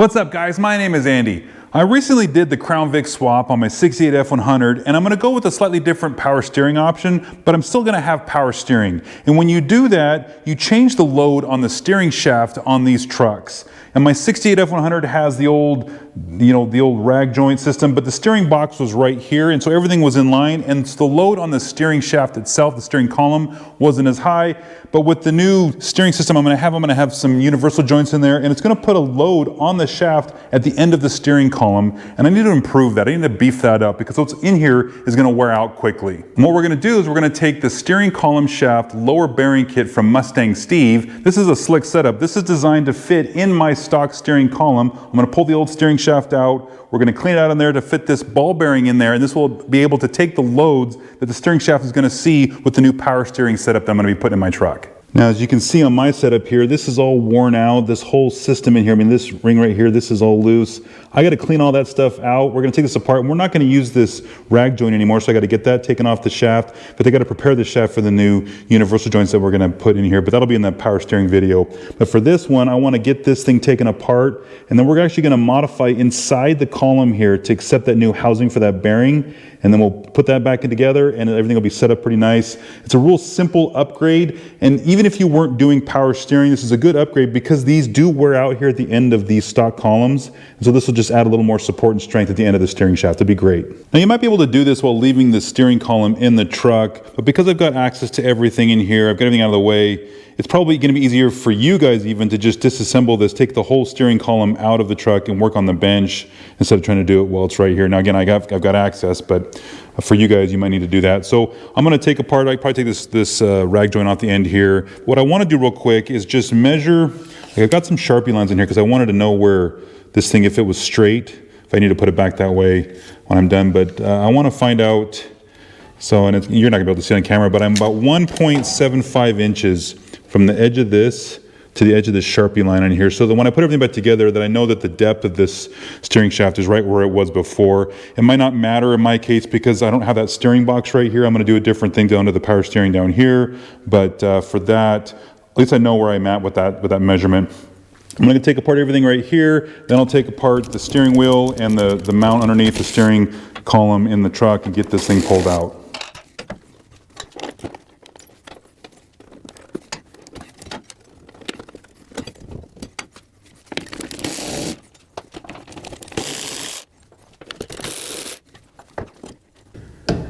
What's up guys, my name is Andy. I recently did the Crown Vic swap on my 68 F100 and I'm going to go with a slightly different power steering option, but I'm still going to have power steering. And when you do that, you change the load on the steering shaft on these trucks. And my 68 F100 has the old, the old rag joint system, but the steering box was right here, and so everything was in line, and so the load on the steering shaft itself, the steering column, wasn't as high. But with the new steering system I'm going to have some universal joints in there, and it's going to put a load on the shaft at the end of the steering column, and I need to improve that. I need to beef that up because what's in here is going to wear out quickly. And what we're going to do is we're going to take the steering column shaft lower bearing kit from MustangSteve. This is a slick setup. This is designed to fit in my stock steering column. I'm going to pull the old steering shaft out. We're going to clean it out in there to fit this ball bearing in there, and this will be able to take the loads that the steering shaft is going to see with the new power steering setup that I'm going to be putting in my truck. Now, as you can see on my setup here, this is all worn out. This whole system in here, I mean, this ring right here, this is all loose. I got to clean all that stuff out. We're going to take this apart, and we're not going to use this rag joint anymore, so I got to get that taken off the shaft. But they got to prepare the shaft for the new universal joints that we're going to put in here, but that'll be in the power steering video. But for this one, I want to get this thing taken apart, and then we're actually going to modify inside the column here to accept that new housing for that bearing. And then we'll put that back in together and everything will be set up pretty nice. It's a real simple upgrade. And even if you weren't doing power steering, this is a good upgrade because these do wear out here at the end of these stock columns. And so this will just add a little more support and strength at the end of the steering shaft. It'd be great. Now you might be able to do this while leaving the steering column in the truck, but because I've got access to everything in here, I've got everything out of the way, it's probably going to be easier for you guys even to just disassemble this, take the whole steering column out of the truck and work on the bench instead of trying to do it while it's right here. Now again, I've got access, but for you guys, you might need to do that. So I'm going to take apart, I probably take this rag joint off the end here. What I want to do real quick is just measure, like I've got some Sharpie lines in here because I wanted to know where this thing, if it was straight, if I need to put it back that way when I'm done. But I want to find out, so, and you're not going to be able to see on camera, but I'm about 1.75 inches from the edge of this to the edge of this Sharpie line on here, so that when I put everything back together, that I know that the depth of this steering shaft is right where it was before. It might not matter in my case because I don't have that steering box right here. I'm going to do a different thing down to the power steering down here, but for that, at least I know where I'm at with that measurement. I'm going to take apart everything right here, then I'll take apart the steering wheel and the mount underneath the steering column in the truck and get this thing pulled out.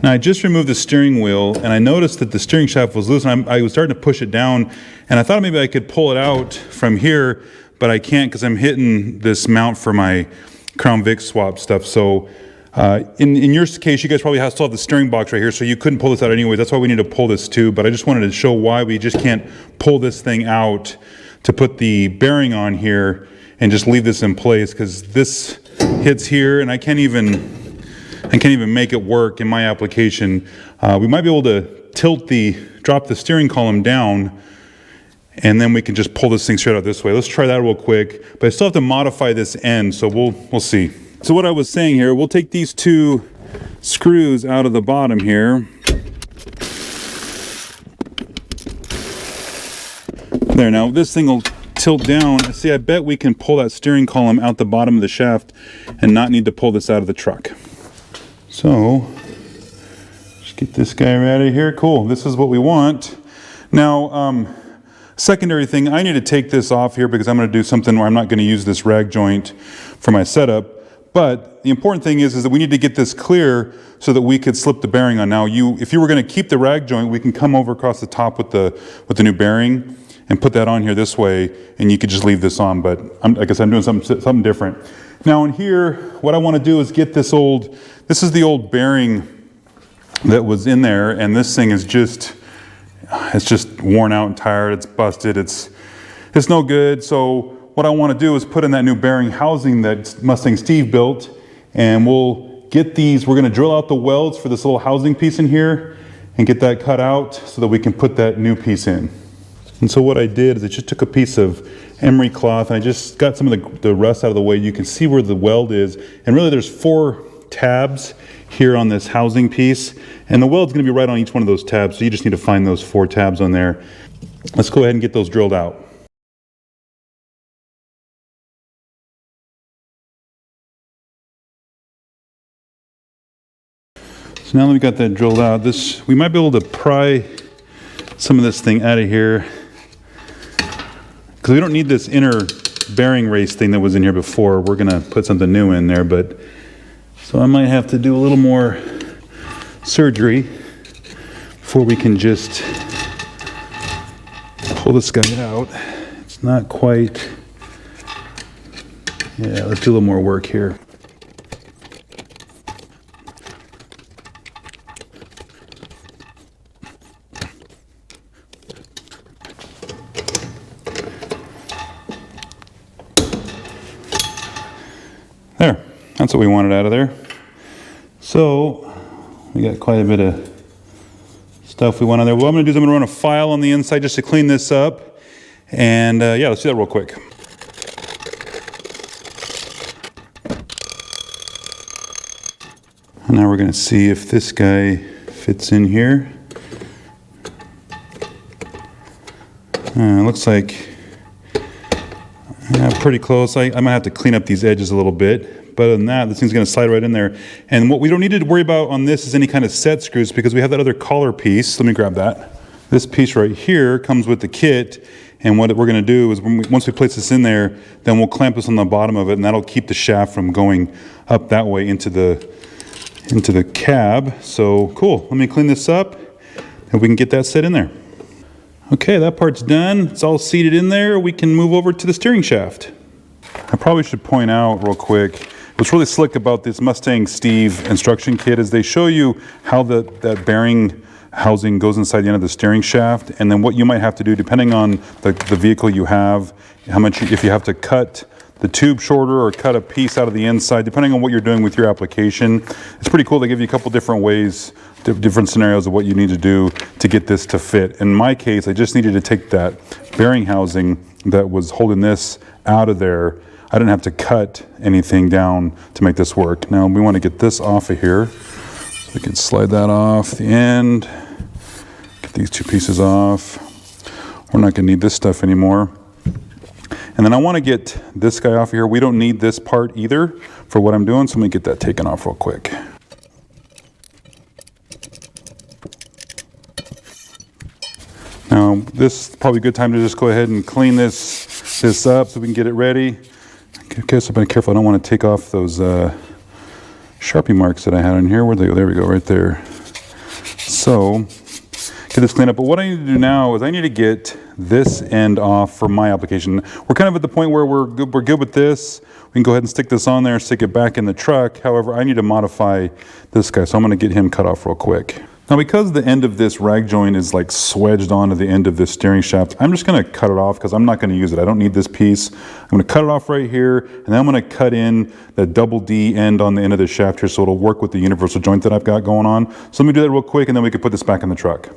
Now I just removed the steering wheel and I noticed that the steering shaft was loose, and I was starting to push it down, and I thought maybe I could pull it out from here, but I can't because I'm hitting this mount for my Crown Vic swap stuff. So in your case, you guys probably still have the steering box right here, so you couldn't pull this out anyway. That's why we need to pull this too, but I just wanted to show why we just can't pull this thing out to put the bearing on here and just leave this in place, because this hits here and I can't even make it work in my application. We might be able to drop the steering column down, and then we can just pull this thing straight out this way. Let's try that real quick, but I still have to modify this end, so we'll see. So what I was saying here, we'll take these two screws out of the bottom here. There, now this thing will tilt down. See, I bet we can pull that steering column out the bottom of the shaft and not need to pull this out of the truck. So, just get this guy out of here. Cool, this is what we want. Now, secondary thing, I need to take this off here because I'm going to do something where I'm not going to use this rag joint for my setup. But the important thing is that we need to get this clear so that we could slip the bearing on. Now, if you were going to keep the rag joint, we can come over across the top with the new bearing and put that on here this way, and you could just leave this on. But I guess I'm doing something different. Now in here, what I want to do is get this is the old bearing that was in there, and this thing is just worn out and tired, it's busted, it's no good. So what I want to do is put in that new bearing housing that MustangSteve built, and we'll get these, we're going to drill out the welds for this little housing piece in here and get that cut out so that we can put that new piece in. And so what I did is I just took a piece of emery cloth and I just got some of the rust out of the way. You can see where the weld is, and really there's 4 tabs here on this housing piece, and the weld's going to be right on each one of those tabs, so you just need to find those 4 tabs on there. Let's go ahead and get those drilled out. So now that we got that drilled out, we might be able to pry some of this thing out of here, because we don't need this inner bearing race thing that was in here before. We're gonna put something new in there, but so I might have to do a little more surgery before we can just pull this guy out. It's not quite, yeah, let's do a little more work here. There, that's what we wanted out of there. So we got quite a bit of stuff we want on there. What I'm gonna do is I'm gonna run a file on the inside just to clean this up. And yeah, let's do that real quick. And now we're gonna see if this guy fits in here. Looks like pretty close. I might have to clean up these edges a little bit, but other than that, this thing's gonna slide right in there. And what we don't need to worry about on this is any kind of set screws, because we have that other collar piece. Let me grab that. This piece right here comes with the kit, and what we're gonna do is once we place this in there, then we'll clamp this on the bottom of it, and that'll keep the shaft from going up that way into the cab. So cool, let me clean this up, and we can get that set in there. Okay, that part's done. It's all seated in there. We can move over to the steering shaft. I probably should point out real quick, what's really slick about this MustangSteve instruction kit is they show you how that bearing housing goes inside the end of the steering shaft, and then what you might have to do depending on the vehicle you have, if you have to cut the tube shorter or cut a piece out of the inside, depending on what you're doing with your application. It's pretty cool. They give you a couple different ways, different scenarios of what you need to do to get this to fit. In my case, I just needed to take that bearing housing that was holding this out of there. I didn't have to cut anything down to make this work. Now we want to get this off of here. So we can slide that off the end, get these two pieces off. We're not going to need this stuff anymore. And then I want to get this guy off of here. We don't need this part either for what I'm doing, so let me get that taken off real quick. Now, this is probably a good time to just go ahead and clean this up so we can get it ready. Okay, so be careful. I don't want to take off those Sharpie marks that I had on here. Where'd they go? There we go, right there. So, get this cleaned up. But what I need to do now is I need to get this end off for my application. We're kind of at the point where we're good with this. We can go ahead and stick this on there and stick it back in the truck. However, I need to modify this guy, so I'm going to get him cut off real quick. Now, because the end of this rag joint is like swedged onto the end of this steering shaft, I'm just going to cut it off because I'm not going to use it. I don't need this piece. I'm going to cut it off right here, and then I'm going to cut in the double D end on the end of the shaft here so it'll work with the universal joint that I've got going on. So let me do that real quick, and then we can put this back in the truck.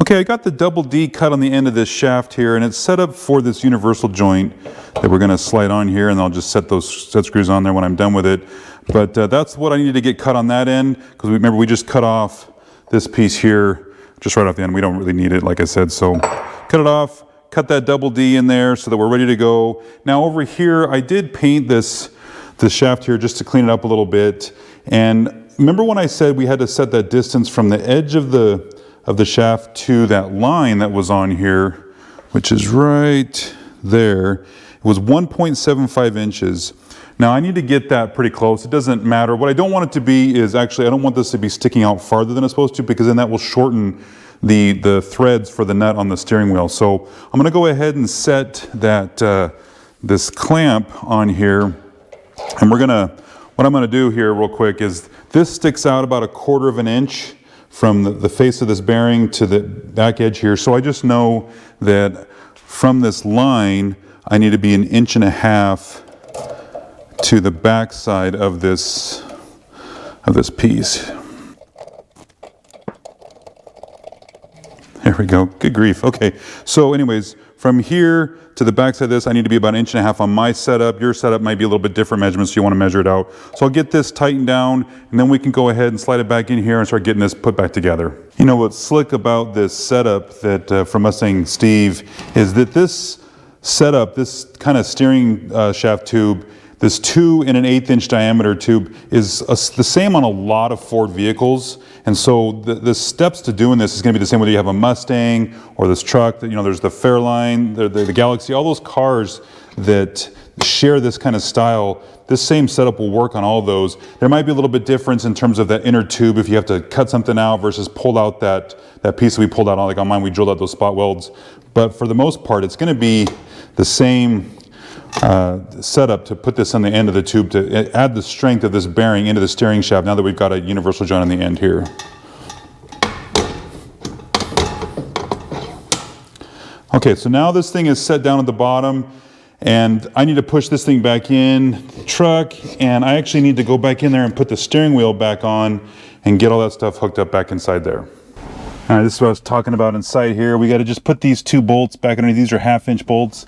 Okay, I got the double D cut on the end of this shaft here, and it's set up for this universal joint that we're going to slide on here, and I'll just set those set screws on there when I'm done with it. But that's what I needed to get cut on that end, because remember we just cut off this piece here just right off the end. We don't really need it, like I said, so cut it off, cut that double D in there so that we're ready to go. Now over here, I did paint this shaft here just to clean it up a little bit. And remember when I said we had to set that distance from the edge of the shaft to that line that was on here, which is right there. It was 1.75 inches. Now I need to get that pretty close. It doesn't matter. What I don't want it to be is actually, I don't want this to be sticking out farther than it's supposed to, because then that will shorten the threads for the nut on the steering wheel. So I'm gonna go ahead and set that this clamp on here. And what I'm gonna do here real quick is this sticks out about 1/4 of an inch from the face of this bearing to the back edge here. So I just know that from this line, I need to be 1.5 inches to the back side of this piece. There we go. Good grief. Okay. So anyways, from here to the back side of this, I need to be about 1.5 inches on my setup. Your setup might be a little bit different measurements, so you want to measure it out. So I'll get this tightened down, and then we can go ahead and slide it back in here and start getting this put back together. You know what's slick about this setup that from MustangSteve is that this setup, this kind of steering shaft tube, this 2 1/8 inch diameter tube is the same on a lot of Ford vehicles. And so the steps to doing this is going to be the same whether you have a Mustang or this truck. You know, there's the Fairline, the Galaxy, all those cars that share this kind of style. This same setup will work on all those. There might be a little bit difference in terms of that inner tube if you have to cut something out versus pull out that piece that we pulled out. Like on mine, we drilled out those spot welds. But for the most part, it's going to be the same setup to put this on the end of the tube to add the strength of this bearing into the steering shaft now that we've got a universal joint on the end here. Okay, so now this thing is set down at the bottom, and I need to push this thing back in the truck, and I actually need to go back in there and put the steering wheel back on and get all that stuff hooked up back inside there. All right, this is what I was talking about inside here. We got to just put these 2 bolts back underneath. These are 1/2 inch bolts,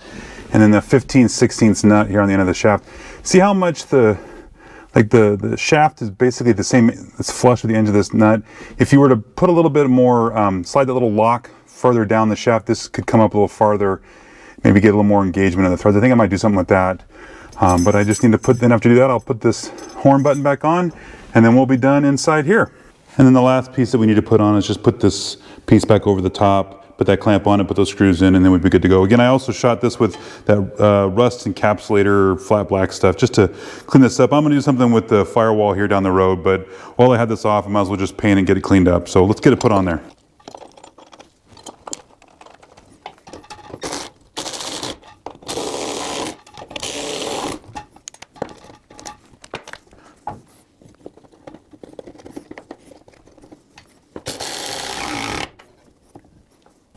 and then the 15/16 nut here on the end of the shaft. See how much the shaft is basically the same. It's flush with the edge of this nut. If you were to put a little bit more, slide that little lock further down the shaft, this could come up a little farther, maybe get a little more engagement in the threads. I think I might do something with that. But I just need to then after to do that, I'll put this horn button back on, and then we'll be done inside here. And then the last piece that we need to put on is just put this piece back over the top, put that clamp on it, put those screws in, and then we'd be good to go. Again, I also shot this with that rust encapsulator, flat black stuff, just to clean this up. I'm gonna do something with the firewall here down the road, but while I had this off, I might as well just paint and get it cleaned up. So let's get it put on there.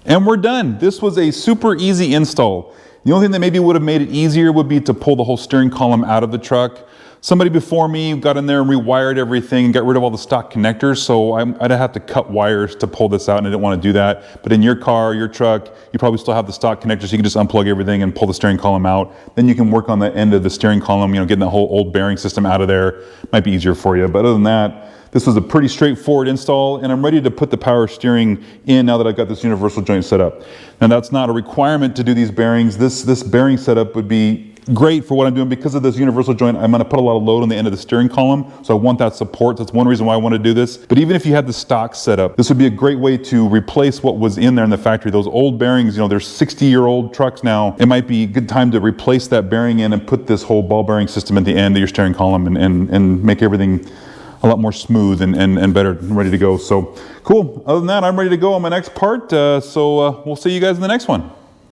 And we're done. This was a super easy install. The only thing that maybe would have made it easier would be to pull the whole steering column out of the truck. Somebody before me got in there and rewired everything and got rid of all the stock connectors, so I'd have to cut wires to pull this out, and I didn't want to do that. But in your car, your truck, you probably still have the stock connectors, so you can just unplug everything and pull the steering column out. Then you can work on the end of the steering column, you know, getting the whole old bearing system out of there. Might be easier for you, but other than that, this was a pretty straightforward install, and I'm ready to put the power steering in now that I've got this universal joint set up. Now that's not a requirement to do these bearings. This bearing setup would be great for what I'm doing because of this universal joint. I'm going to put a lot of load on the end of the steering column, so I want that support. That's one reason why I want to do this. But even if you had the stock setup, this would be a great way to replace what was in there in the factory. Those old bearings, you know, they're 60-year-old trucks now. It might be a good time to replace that bearing in and put this whole ball bearing system at the end of your steering column and make everything a lot more smooth and better and ready to go. So cool. Other than that, I'm ready to go on my next part. So we'll see you guys in the next one.